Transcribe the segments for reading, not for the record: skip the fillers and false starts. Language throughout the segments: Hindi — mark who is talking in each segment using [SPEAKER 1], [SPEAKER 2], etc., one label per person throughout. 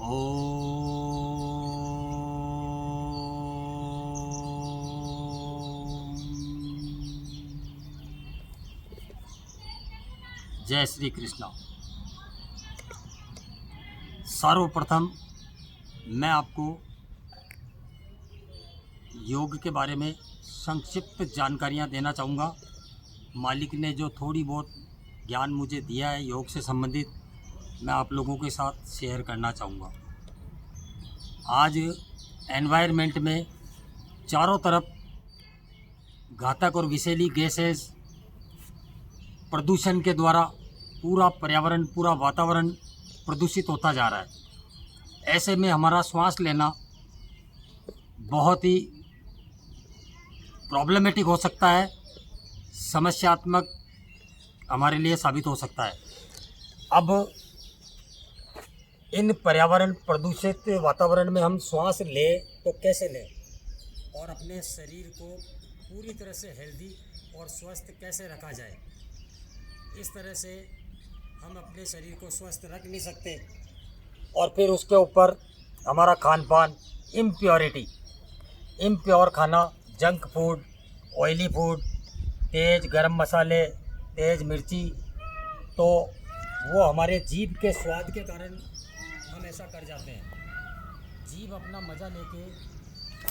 [SPEAKER 1] ओम। जय श्री कृष्णा। सर्वप्रथम मैं आपको योग के बारे में संक्षिप्त जानकारियाँ देना चाहूँगा। मालिक ने जो थोड़ी बहुत ज्ञान मुझे दिया है योग से संबंधित, मैं आप लोगों के साथ शेयर करना चाहूँगा। आज एनवायरनमेंट में चारों तरफ घातक और विषैली गैसेस प्रदूषण के द्वारा पूरा पर्यावरण, पूरा वातावरण प्रदूषित होता जा रहा है। ऐसे में हमारा श्वास लेना बहुत ही प्रॉब्लमेटिक हो सकता है, समस्यात्मक हमारे लिए साबित हो सकता है। अब इन पर्यावरण प्रदूषित वातावरण में हम श्वास लें तो कैसे लें और अपने शरीर को पूरी तरह से हेल्दी और स्वस्थ कैसे रखा जाए। इस तरह से हम अपने शरीर को स्वस्थ रख नहीं सकते और फिर उसके ऊपर हमारा खान पान इम्प्योर खाना, जंक फूड, ऑयली फूड, तेज़ गरम मसाले, तेज़ मिर्ची, तो वो हमारे जीभ के स्वाद के कारण हम ऐसा कर जाते हैं। जीभ अपना मज़ा लेके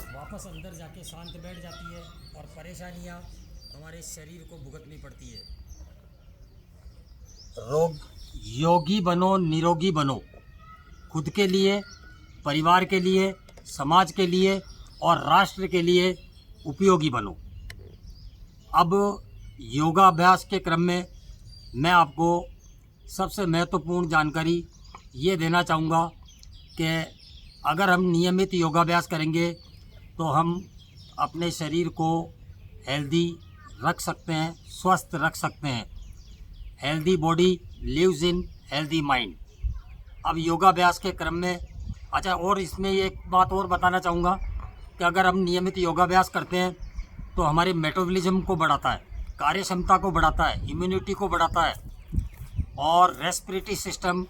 [SPEAKER 1] वापस अंदर जाके शांत बैठ जाती है और परेशानियां हमारे शरीर को भुगतनी पड़ती है। योगी बनो, निरोगी बनो, खुद के लिए, परिवार के लिए, समाज के लिए और राष्ट्र के लिए उपयोगी बनो। अब योगाभ्यास के क्रम में मैं आपको सबसे महत्वपूर्ण जानकारी ये देना चाहूँगा कि अगर हम नियमित योगाभ्यास करेंगे तो हम अपने शरीर को हेल्दी रख सकते हैं, स्वस्थ रख सकते हैं। Healthy body lives in healthy mind. अब योगाभ्यास के क्रम में और इसमें एक बात और बताना चाहूँगा कि अगर हम नियमित योगाभ्यास करते हैं तो हमारे मेटाबॉलिज्म को बढ़ाता है, कार्य क्षमता को बढ़ाता है, इम्यूनिटी को बढ़ाता है और रेस्पिरेटरी सिस्टम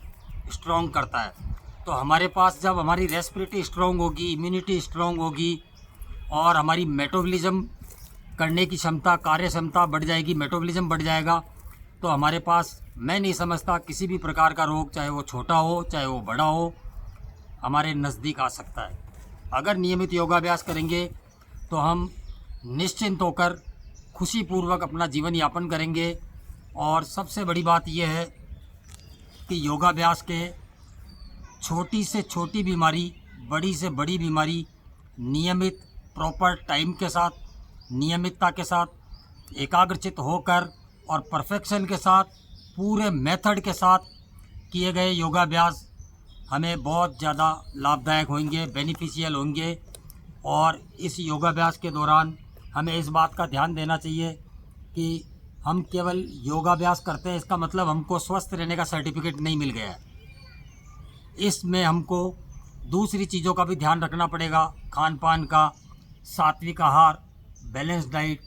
[SPEAKER 1] स्ट्रॉन्ग करता है। तो हमारे पास जब हमारी रेस्पिरेटरी स्ट्रॉन्ग होगी, इम्यूनिटी स्ट्रॉन्ग होगी और हमारी मेटाबॉलिज्म करने की क्षमता, कार्य क्षमता बढ़ जाएगी, मेटाबॉलिज्म बढ़ जाएगा, तो हमारे पास, मैं नहीं समझता किसी भी प्रकार का रोग, चाहे वो छोटा हो चाहे वो बड़ा हो, हमारे नज़दीक आ सकता है। अगर नियमित योगाभ्यास करेंगे तो हम निश्चिंत होकर खुशीपूर्वक अपना जीवन यापन करेंगे। और सबसे बड़ी बात यह है कि योगाभ्यास के छोटी से छोटी बीमारी, बड़ी से बड़ी बीमारी नियमित प्रॉपर टाइम के साथ, नियमितता के साथ, एकाग्रचित होकर और परफेक्शन के साथ, पूरे मेथड के साथ किए गए योगाभ्यास हमें बहुत ज़्यादा लाभदायक होंगे, बेनिफिशियल होंगे। और इस योगाभ्यास के दौरान हमें इस बात का ध्यान देना चाहिए कि हम केवल योगाभ्यास करते हैं, इसका मतलब हमको स्वस्थ रहने का सर्टिफिकेट नहीं मिल गया है। इसमें हमको दूसरी चीज़ों का भी ध्यान रखना पड़ेगा, खान पान का, सात्विक आहार, बैलेंस्ड डाइट,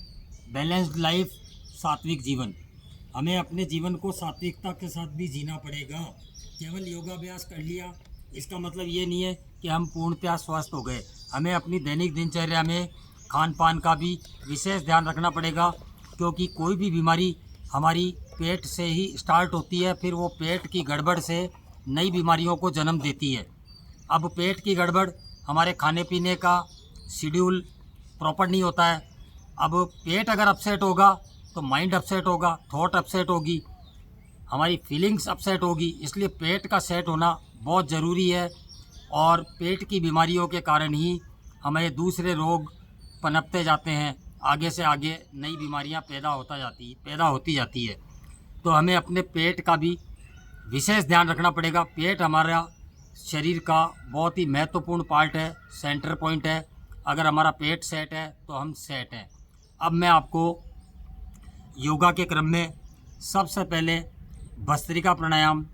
[SPEAKER 1] बैलेंस्ड लाइफ, सात्विक जीवन। हमें अपने जीवन को सात्विकता के साथ भी जीना पड़ेगा। केवल योगाभ्यास कर लिया इसका मतलब ये नहीं है कि हम पूर्णतः स्वस्थ हो गए। हमें अपनी दैनिक दिनचर्या में खान पान का भी विशेष ध्यान रखना पड़ेगा, क्योंकि कोई भी बीमारी हमारी पेट से ही स्टार्ट होती है, फिर वो पेट की गड़बड़ से नई बीमारियों को जन्म देती है। अब पेट की गड़बड़, हमारे खाने पीने का शेड्यूल प्रॉपर नहीं होता है। अब पेट अगर अपसेट होगा तो माइंड अपसेट होगा, थॉट अपसेट होगी, हमारी फीलिंग्स अपसेट होगी। इसलिए पेट का सेट होना बहुत ज़रूरी है और पेट की बीमारियों के कारण ही हमें दूसरे रोग पनपते जाते हैं, आगे से आगे नई बीमारियां पैदा होती जाती है। तो हमें अपने पेट का भी विशेष ध्यान रखना पड़ेगा। पेट हमारा शरीर का बहुत ही महत्वपूर्ण पार्ट है, सेंटर पॉइंट है। अगर हमारा पेट सेट है तो हम सेट हैं। अब मैं आपको योगा के क्रम में सबसे पहले भस्त्रिका प्राणायाम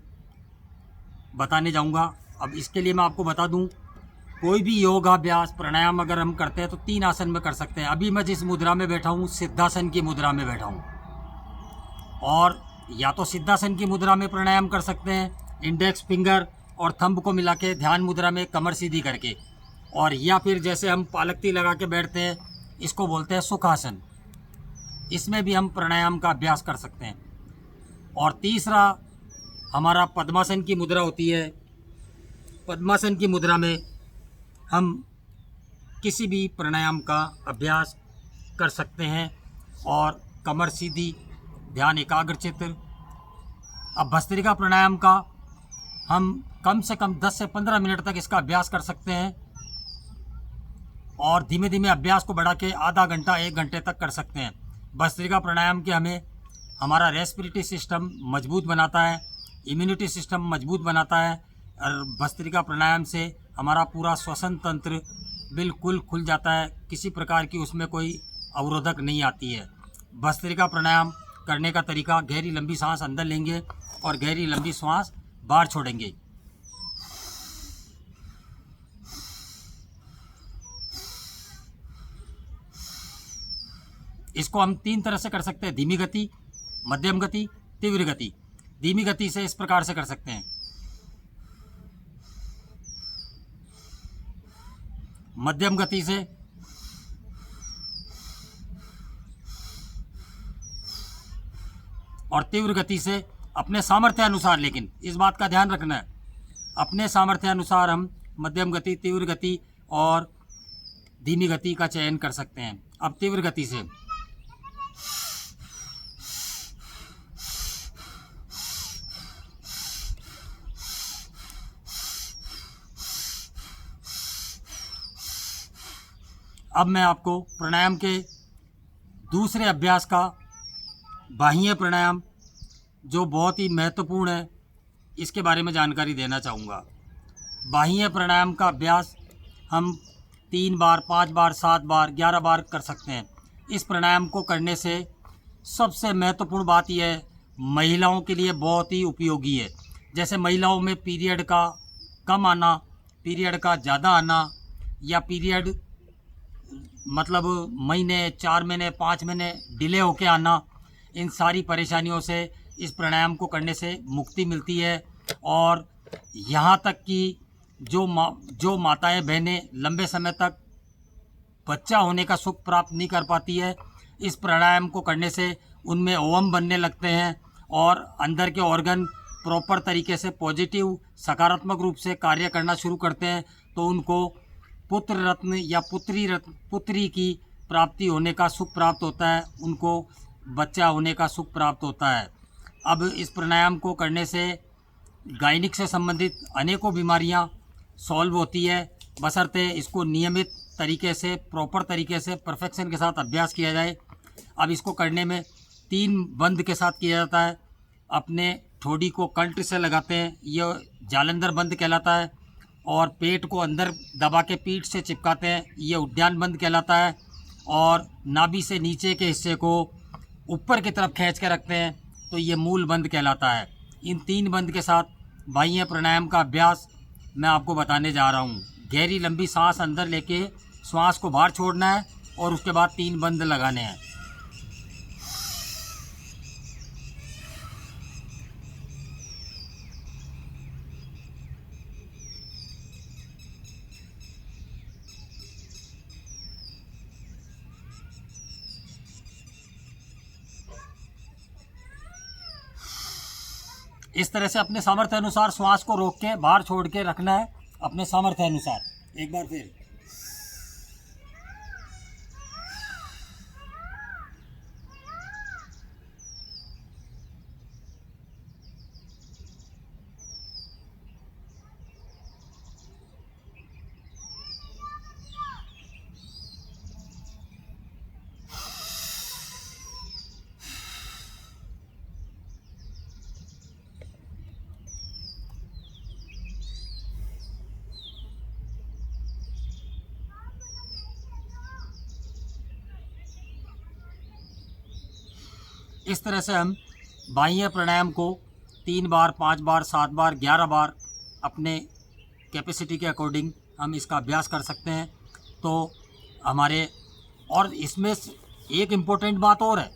[SPEAKER 1] बताने जाऊंगा। अब इसके लिए मैं आपको बता दूं, कोई भी योगाभ्यास प्राणायाम अगर हम करते हैं तो 3 आसन में कर सकते हैं। अभी मैं जिस मुद्रा में बैठा हूँ, सिद्धासन की मुद्रा में बैठा हूँ, और या तो सिद्धासन की मुद्रा में प्राणायाम कर सकते हैं, इंडेक्स फिंगर और थंब को मिला के ध्यान मुद्रा में कमर सीधी करके, और या फिर जैसे हम पालकती लगा के बैठते हैं, इसको बोलते हैं सुखासन। इसमें भी हम प्राणायाम का अभ्यास कर सकते हैं। और तीसरा हमारा पद्मासन की मुद्रा होती है। पद्मासन की मुद्रा में हम किसी भी प्राणायाम का अभ्यास कर सकते हैं और कमर सीधी, ध्यान एकाग्रचित्त। अब भस्त्रिका प्राणायाम का हम कम से कम 10 से 15 मिनट तक इसका अभ्यास कर सकते हैं और धीमे धीमे अभ्यास को बढ़ा के आधा घंटा 1 घंटे तक कर सकते हैं। भस्त्रिका प्राणायाम के हमें हमारा रेस्पिरेटरी सिस्टम मजबूत बनाता है, इम्यूनिटी सिस्टम मजबूत बनाता है, और भस्त्रिका प्राणायाम से हमारा पूरा श्वसन तंत्र बिल्कुल खुल जाता है, किसी प्रकार की उसमें कोई अवरोधक नहीं आती है। भस्त्रिका प्राणायाम करने का तरीका, गहरी लंबी सांस अंदर लेंगे और गहरी लंबी सांस बाहर छोड़ेंगे। इसको हम 3 तरह से कर सकते हैं, धीमी गति, मध्यम गति, तीव्र गति। धीमी गति से इस प्रकार से कर सकते हैं। मध्यम गति से और तीव्र गति से अपने सामर्थ्य अनुसार, लेकिन इस बात का ध्यान रखना है, अपने सामर्थ्य अनुसार हम मध्यम गति, तीव्र गति और धीमी गति का चयन कर सकते हैं। अब तीव्र गति से अब मैं आपको प्राणायाम के दूसरे अभ्यास का, बाह्य प्राणायाम, जो बहुत ही महत्वपूर्ण है, इसके बारे में जानकारी देना चाहूँगा। बाह्य प्राणायाम का अभ्यास हम 3 बार, 5 बार, 7 बार, 11 बार कर सकते हैं। इस प्राणायाम को करने से सबसे महत्वपूर्ण बात यह है, महिलाओं के लिए बहुत ही उपयोगी है। जैसे महिलाओं में पीरियड का कम आना, पीरियड का ज़्यादा आना, या पीरियड मतलब महीने, 4 महीने, 5 महीने डिले होके आना, इन सारी परेशानियों से इस प्राणायाम को करने से मुक्ति मिलती है। और यहाँ तक कि जो माताएं बहनें लंबे समय तक बच्चा होने का सुख प्राप्त नहीं कर पाती है, इस प्राणायाम को करने से उनमें ओवम बनने लगते हैं और अंदर के ऑर्गन प्रॉपर तरीके से पॉजिटिव, सकारात्मक रूप से कार्य करना शुरू करते हैं। तो उनको पुत्र रत्न या पुत्री की प्राप्ति होने का सुख प्राप्त होता है, उनको बच्चा होने का सुख प्राप्त होता है। अब इस प्राणायाम को करने से गायनिक से संबंधित अनेकों बीमारियां सॉल्व होती है, बशर्ते इसको नियमित तरीके से, प्रॉपर तरीके से, परफेक्शन के साथ अभ्यास किया जाए। अब इसको करने में 3 बंद के साथ किया जाता है। अपने ठोड़ी को कंठ से लगाते हैं, यह जालंधर बंद कहलाता है, और पेट को अंदर दबा के पीठ से चिपकाते हैं, ये उद्यान बंद कहलाता है, और नाभि से नीचे के हिस्से को ऊपर की तरफ खींच के रखते हैं, तो ये मूल बंद कहलाता है। इन 3 बंद के साथ बाह्य प्राणायाम का अभ्यास मैं आपको बताने जा रहा हूँ। गहरी लंबी सांस अंदर लेके श्वास को बाहर छोड़ना है और उसके बाद 3 बंद लगाने हैं। इस तरह से अपने सामर्थ्य अनुसार श्वास को रोक के बाहर छोड़ के रखना है, अपने सामर्थ्य अनुसार। एक बार फिर इस तरह से हम बाह्य प्राणायाम को 3 बार, 5 बार, 7 बार, 11 बार अपने कैपेसिटी के अकॉर्डिंग हम इसका अभ्यास कर सकते हैं। तो हमारे, और इसमें एक इम्पोर्टेंट बात और है,